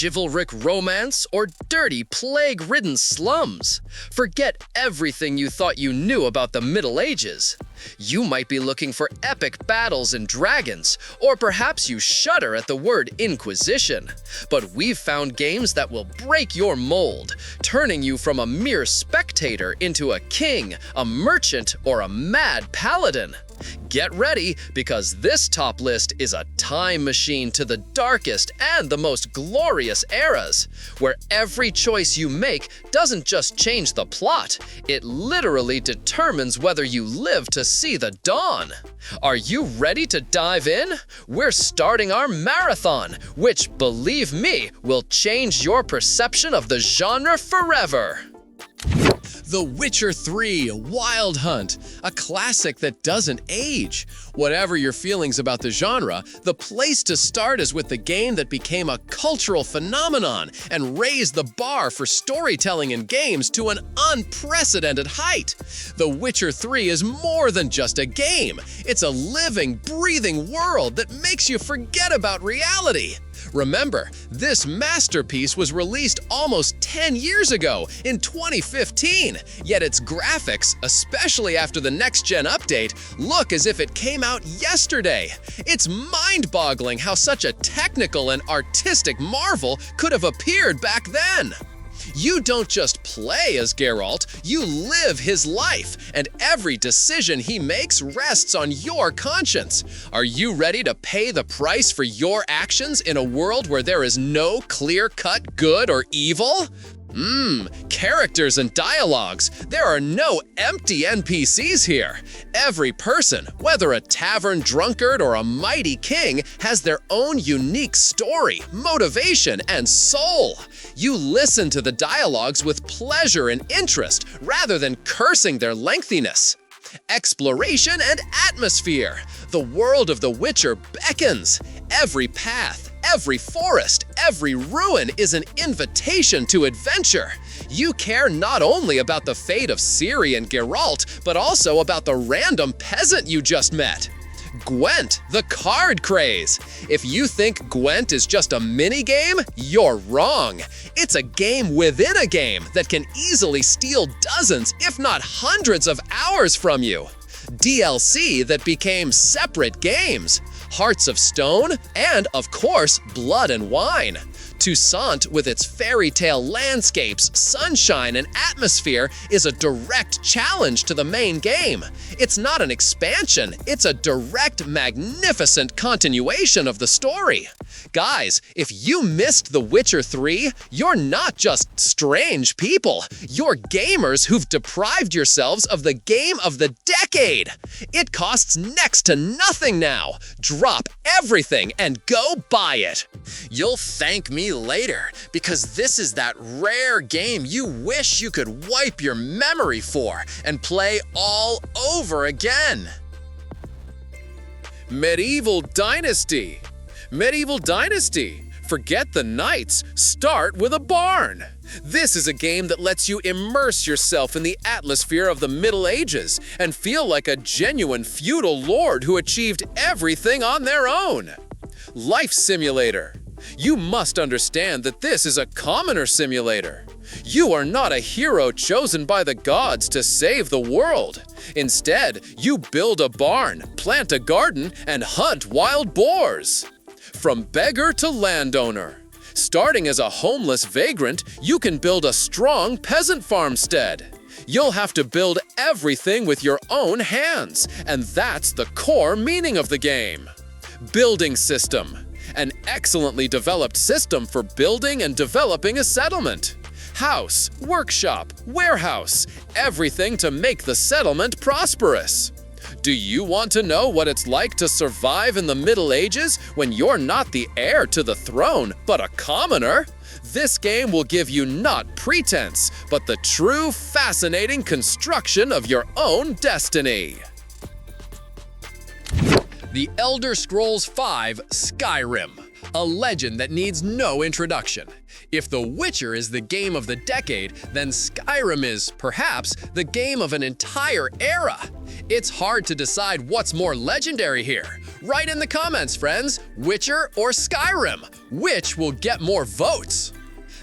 chivalric romance, or dirty, plague-ridden slums? Forget everything you thought you knew about the Middle Ages. You might be looking for epic battles and dragons, or perhaps you shudder at the word Inquisition. But we've found games that will break your mold, turning you from a mere spectator into a king, a merchant, or a mad paladin. Get ready, because this top list is a time machine to the darkest and the most glorious eras, where every choice you make doesn't just change the plot, it literally determines whether you live to see the dawn. Are you ready to dive in? We're starting our marathon, which, believe me, will change your perception of the genre forever. The Witcher 3 Wild Hunt, a classic that doesn't age. Whatever your feelings about the genre, the place to start is with the game that became a cultural phenomenon and raised the bar for storytelling in games to an unprecedented height. The Witcher 3 is more than just a game. It's a living, breathing world that makes you forget about reality. Remember, this masterpiece was released almost 10 years ago in 2015, yet its graphics, especially after the next-gen update, look as if it came out yesterday. It's mind-boggling how such a technical and artistic marvel could have appeared back then. You don't just play as Geralt, you live his life, and every decision he makes rests on your conscience. Are you ready to pay the price for your actions in a world where there is no clear-cut good or evil? Characters and dialogues. There are no empty NPCs here. Every person, whether a tavern drunkard or a mighty king, has their own unique story, motivation, and soul. You listen to the dialogues with pleasure and interest rather than cursing their lengthiness. Exploration and atmosphere. The world of The Witcher beckons. Every path, every forest, every ruin is an invitation to adventure. You care not only about the fate of Ciri and Geralt, but also about the random peasant you just met. Gwent, the card craze. If you think Gwent is just a minigame, you're wrong. It's a game within a game that can easily steal dozens, if not hundreds of hours from you. DLC that became separate games. Hearts of Stone, and, of course, Blood and Wine. Toussaint, with its fairy tale landscapes, sunshine, and atmosphere, is a direct challenge to the main game. It's not an expansion, it's a direct, magnificent continuation of the story. Guys, if you missed The Witcher 3, you're not just strange people. You're gamers who've deprived yourselves of the game of the decade. It costs next to nothing now. Drop everything and go buy it. You'll thank me later, because this is that rare game you wish you could wipe your memory for and play all over again. Medieval Dynasty. Medieval Dynasty. Forget the knights, start with a barn. This is a game that lets you immerse yourself in the atmosphere of the Middle Ages and feel like a genuine feudal lord who achieved everything on their own. Life Simulator. You must understand that this is a commoner simulator. You are not a hero chosen by the gods to save the world. Instead, you build a barn, plant a garden, and hunt wild boars. From beggar to landowner. Starting as a homeless vagrant, you can build a strong peasant farmstead. You'll have to build everything with your own hands, and that's the core meaning of the game. Building system. An excellently developed system for building and developing a settlement. House, workshop, warehouse, everything to make the settlement prosperous. Do you want to know what it's like to survive in the Middle Ages when you're not the heir to the throne, but a commoner? This game will give you not pretense, but the true fascinating construction of your own destiny. The Elder Scrolls V Skyrim. a legend that needs no introduction. If The Witcher is the game of the decade, then Skyrim is, perhaps, the game of an entire era. It's hard to decide what's more legendary here. Write in the comments, friends, Witcher or Skyrim? Which will get more votes?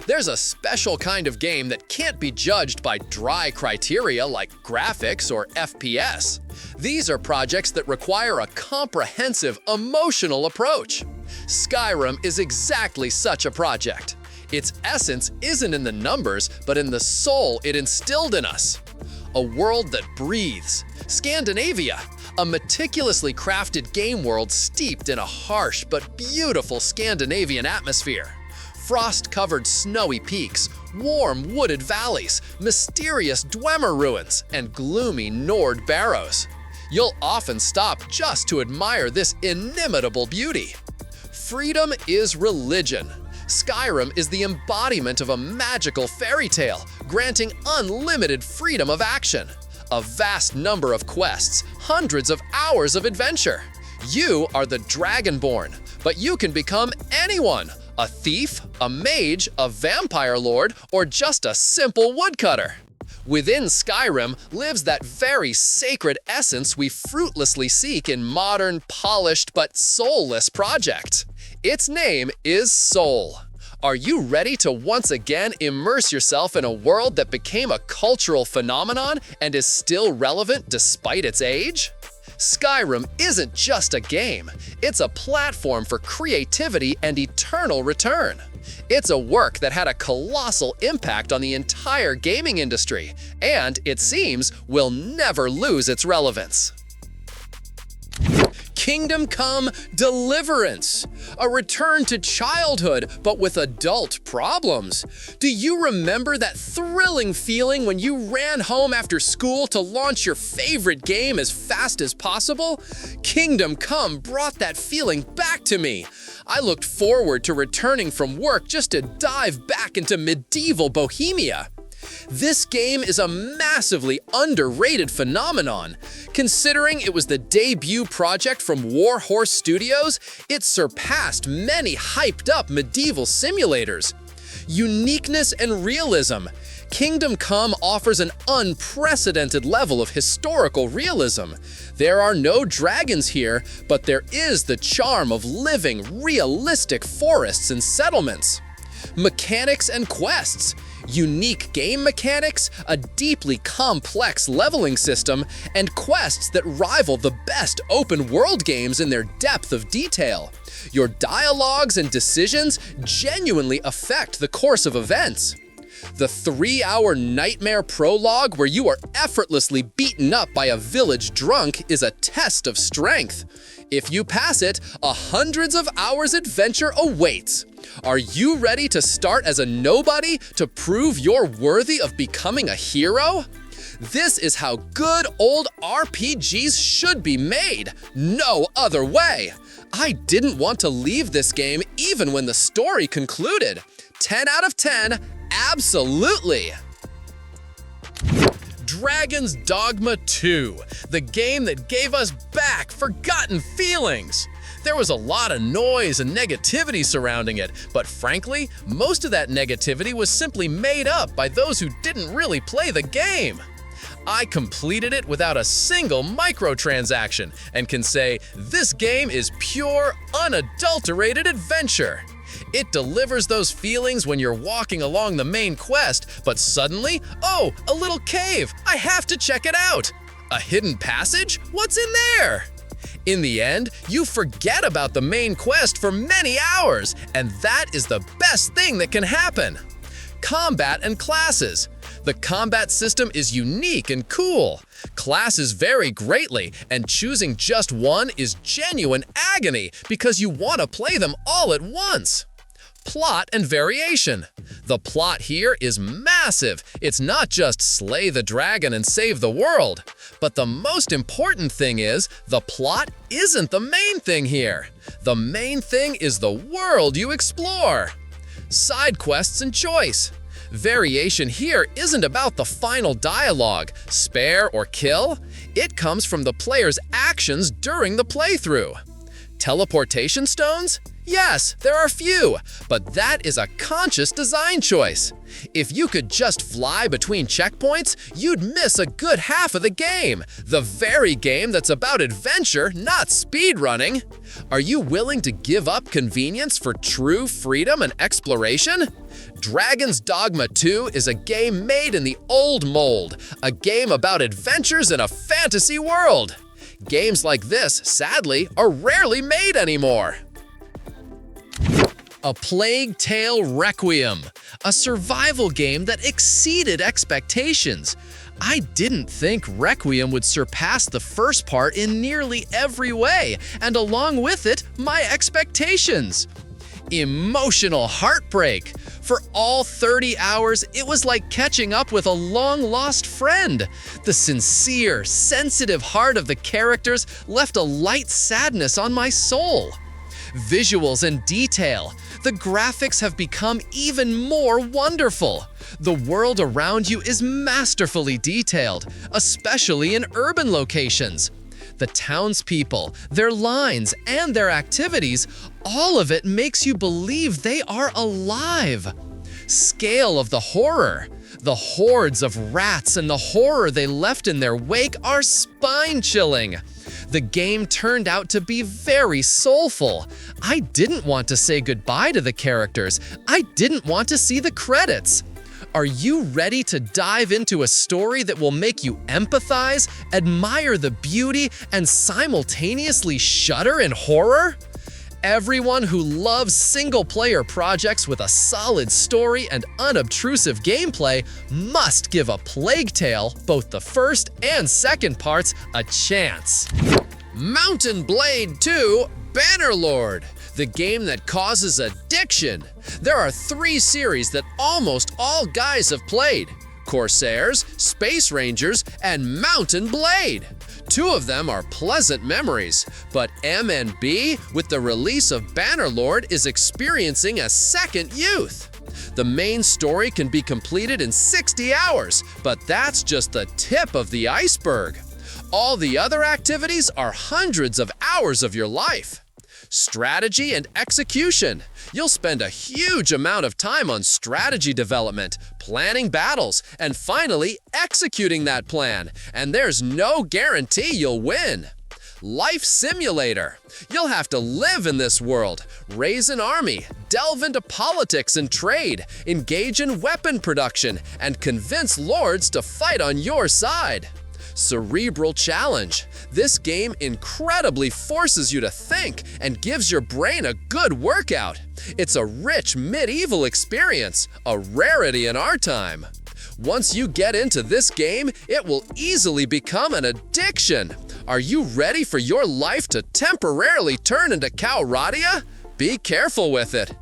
There's a special kind of game that can't be judged by dry criteria like graphics or FPS. These are projects that require a comprehensive, emotional approach. Skyrim is exactly such a project. Its essence isn't in the numbers, but in the soul it instilled in us. A world that breathes. Scandinavia, a meticulously crafted game world steeped in a harsh but beautiful Scandinavian atmosphere. Frost-covered snowy peaks, warm wooded valleys, mysterious Dwemer ruins, and gloomy Nord barrows. You'll often stop just to admire this inimitable beauty. Freedom is religion. Skyrim is the embodiment of a magical fairy tale, granting unlimited freedom of action. A vast number of quests, hundreds of hours of adventure. You are the Dragonborn, but you can become anyone. A thief, a mage, a vampire lord, or just a simple woodcutter. Within Skyrim lives that very sacred essence we fruitlessly seek in modern, polished, but soulless projects. Its name is Soul. Are you ready to once again immerse yourself in a world that became a cultural phenomenon and is still relevant despite its age? Skyrim isn't just a game. It's a platform for creativity and eternal return. It's a work that had a colossal impact on the entire gaming industry, and it seems will never lose its relevance. Kingdom Come: Deliverance, a return to childhood but with adult problems. Do you remember that thrilling feeling when you ran home after school to launch your favorite game as fast as possible? Kingdom Come brought that feeling back to me. I looked forward to returning from work just to dive back into medieval Bohemia. This game is a massively underrated phenomenon. Considering it was the debut project from Warhorse Studios, it surpassed many hyped-up medieval simulators. Uniqueness and realism. Kingdom Come offers an unprecedented level of historical realism. There are no dragons here, but there is the charm of living, realistic forests and settlements. Mechanics and quests. Unique game mechanics, a deeply complex leveling system, and quests that rival the best open-world games in their depth of detail. Your dialogues and decisions genuinely affect the course of events. The 3-hour nightmare prologue where you are effortlessly beaten up by a village drunk is a test of strength. If you pass it, a hundreds of hours adventure awaits. Are you ready to start as a nobody to prove you're worthy of becoming a hero? This is how good old RPGs should be made. No other way. I didn't want to leave this game even when the story concluded. 10 out of 10, absolutely. Dragon's Dogma 2, the game that gave us back forgotten feelings. There was a lot of noise and negativity surrounding it, but frankly, most of that negativity was simply made up by those who didn't really play the game. I completed it without a single microtransaction and can say this game is pure, unadulterated adventure. It delivers those feelings when you're walking along the main quest, but suddenly, oh, a little cave, I have to check it out. A hidden passage? What's in there? In the end, you forget about the main quest for many hours, and that is the best thing that can happen. Combat and classes. The combat system is unique and cool. Classes vary greatly, and choosing just one is genuine agony because you want to play them all at once. Plot and variation. The plot here is massive. It's not just slay the dragon and save the world. But the most important thing is, the plot isn't the main thing here. The main thing is the world you explore. Side quests and choice. Variation here isn't about the final dialogue, spare or kill. It comes from the player's actions during the playthrough. Teleportation stones? Yes, there are few, but that is a conscious design choice. If you could just fly between checkpoints, you'd miss a good half of the game. The very game that's about adventure, not speedrunning. Are you willing to give up convenience for true freedom and exploration? Dragon's Dogma 2 is a game made in the old mold, a game about adventures in a fantasy world. Games like this, sadly, are rarely made anymore. A Plague Tale Requiem, a survival game that exceeded expectations. I didn't think Requiem would surpass the first part in nearly every way, and along with it, my expectations. Emotional heartbreak. For all 30 hours, it was like catching up with a long-lost friend. The sincere, sensitive heart of the characters left a light sadness on my soul. Visuals and detail. The graphics have become even more wonderful. The world around you is masterfully detailed, especially in urban locations. The townspeople, their lines, and their activities, all of it makes you believe they are alive. Scale of the horror. The hordes of rats and the horror they left in their wake are spine-chilling. The game turned out to be very soulful. I didn't want to say goodbye to the characters. I didn't want to see the credits. Are you ready to dive into a story that will make you empathize, admire the beauty, and simultaneously shudder in horror? Everyone who loves single-player projects with a solid story and unobtrusive gameplay must give A Plague Tale, both the first and second parts, a chance. Mountain Blade 2 Bannerlord, the game that causes addiction. There are 3 series that almost all guys have played: Corsairs, Space Rangers, and Mountain Blade. 2 of them are pleasant memories, but MNB, with the release of Bannerlord, is experiencing a second youth. The main story can be completed in 60 hours, but that's just the tip of the iceberg. All the other activities are hundreds of hours of your life. Strategy and execution. You'll spend a huge amount of time on strategy development, planning battles, and finally executing that plan, and there's no guarantee you'll win. Life simulator. You'll have to live in this world, raise an army, delve into politics and trade, engage in weapon production, and convince lords to fight on your side. Cerebral challenge. This game incredibly forces you to think and gives your brain a good workout. It's a rich medieval experience, a rarity in our time. Once you get into this game, it will easily become an addiction. Are you ready for your life to temporarily turn into Cowradia? Be careful with it.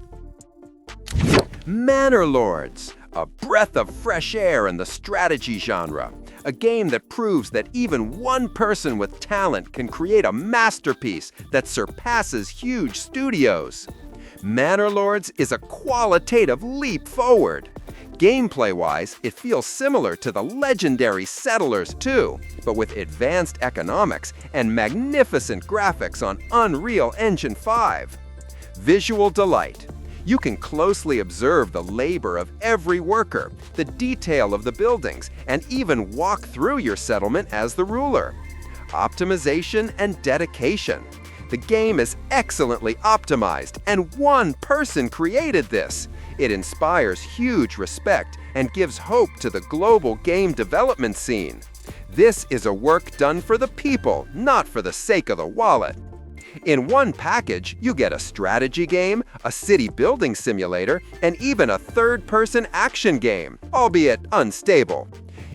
Manor Lords, a breath of fresh air in the strategy genre. A game that proves that even one person with talent can create a masterpiece that surpasses huge studios. Manor Lords is a qualitative leap forward. Gameplay-wise, it feels similar to the legendary Settlers 2, but with advanced economics and magnificent graphics on Unreal Engine 5. Visual delight. You can closely observe the labor of every worker, the detail of the buildings, and even walk through your settlement as the ruler. Optimization and dedication. The game is excellently optimized, and one person created this. It inspires huge respect and gives hope to the global game development scene. This is a work done for the people, not for the sake of the wallet. In one package, you get a strategy game, a city building simulator, and even a third-person action game, albeit unstable.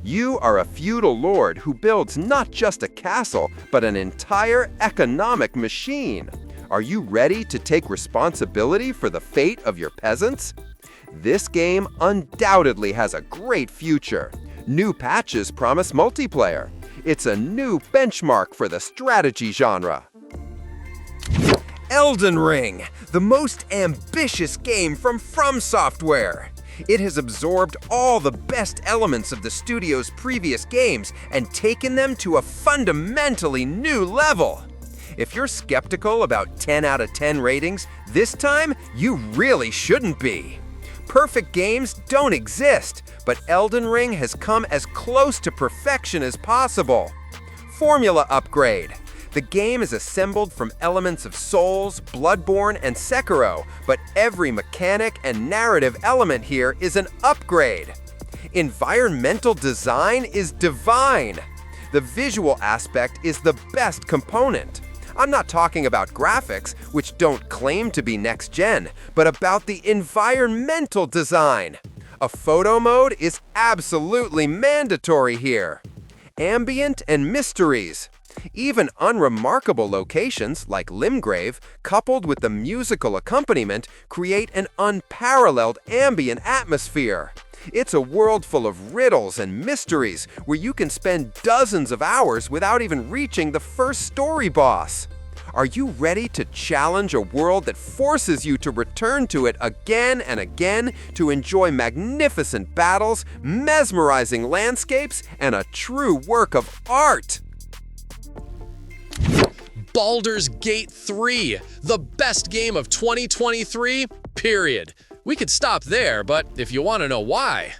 You are a feudal lord who builds not just a castle, but an entire economic machine. Are you ready to take responsibility for the fate of your peasants? This game undoubtedly has a great future. New patches promise multiplayer. It's a new benchmark for the strategy genre. Elden Ring, the most ambitious game from Software. It has absorbed all the best elements of the studio's previous games and taken them to a fundamentally new level. If you're skeptical about 10 out of 10 ratings, this time you really shouldn't be. Perfect games don't exist, but Elden Ring has come as close to perfection as possible. Formula upgrade. The game is assembled from elements of Souls, Bloodborne, and Sekiro, but every mechanic and narrative element here is an upgrade. Environmental design is divine. The visual aspect is the best component. I'm not talking about graphics, which don't claim to be next-gen, but about the environmental design. A photo mode is absolutely mandatory here. Ambient and mysteries. Even unremarkable locations like Limgrave, coupled with the musical accompaniment, create an unparalleled ambient atmosphere. It's a world full of riddles and mysteries where you can spend dozens of hours without even reaching the first story boss. Are you ready to challenge a world that forces you to return to it again and again to enjoy magnificent battles, mesmerizing landscapes, and a true work of art? Baldur's Gate 3, the best game of 2023, period. We could stop there, but if you want to know why.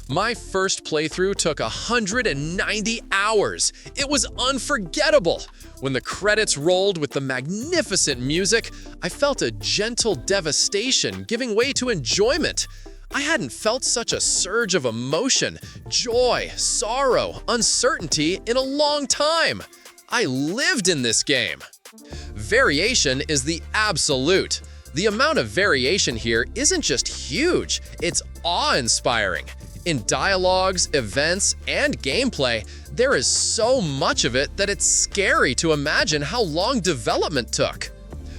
My first playthrough took 190 hours. It was unforgettable. When the credits rolled with the magnificent music, I felt a gentle devastation giving way to enjoyment. I hadn't felt such a surge of emotion, joy, sorrow, uncertainty in a long time. I lived in this game. Variation is the absolute. The amount of variation here isn't just huge, it's awe-inspiring. In dialogues, events, and gameplay, there is so much of it that it's scary to imagine how long development took.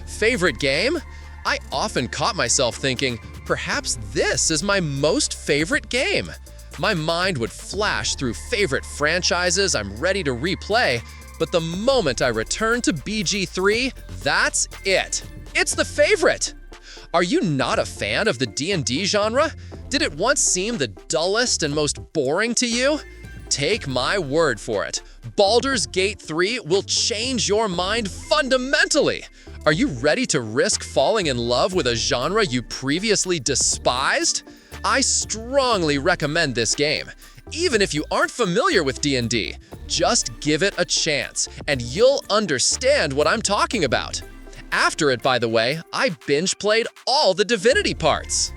Favorite game? I often caught myself thinking, perhaps this is my most favorite game. My mind would flash through favorite franchises I'm ready to replay, but the moment I return to BG3, that's it. It's the favorite. Are you not a fan of the D&D genre? Did it once seem the dullest and most boring to you? Take my word for it. Baldur's Gate 3 will change your mind fundamentally. Are you ready to risk falling in love with a genre you previously despised? I strongly recommend this game. Even if you aren't familiar with D&D, just give it a chance, and you'll understand what I'm talking about. After it, by the way, I binge played all the Divinity parts.